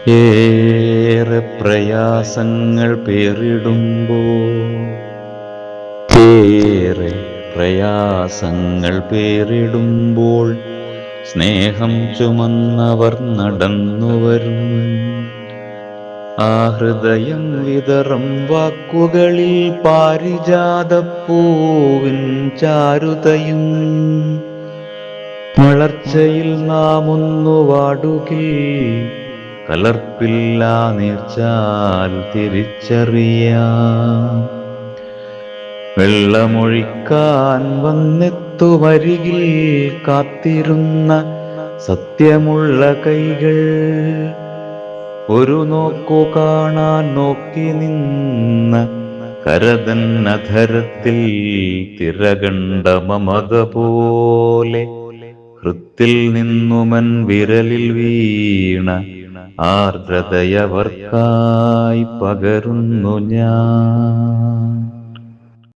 ഏറെ പ്രയാസങ്ങൾ പേരിടുമ്പോൾ സ്നേഹം ചുമന്നവർ നടന്നുവരും. ആ ഹൃദയം വിതറും വാക്കുകളിൽ പാരിജാതപ്പൂവിൻ ചാരുതയും, വളർച്ചയിൽ നാം ഒന്നു വാടുകിൽ കലർപ്പില്ലാ നീർച്ചാൽ തിരിച്ചറിയാം. വെള്ളമൊഴിക്കാൻ വന്നെത്തുമരികിൽ കാത്തിരുന്ന സത്യമുള്ള കൈകൾ, ഒരു നോക്കു കാണാൻ നോക്കി നിന്ന കരതൻ അധരത്തിൽ തിരകണ്ട മമത പോലെ, ഹൃത്തിൽ നിന്നുമൻ വിരലിൽ വീണ ആർദ്രതയവർക്കായി പകരുന്നു ഞാൻ.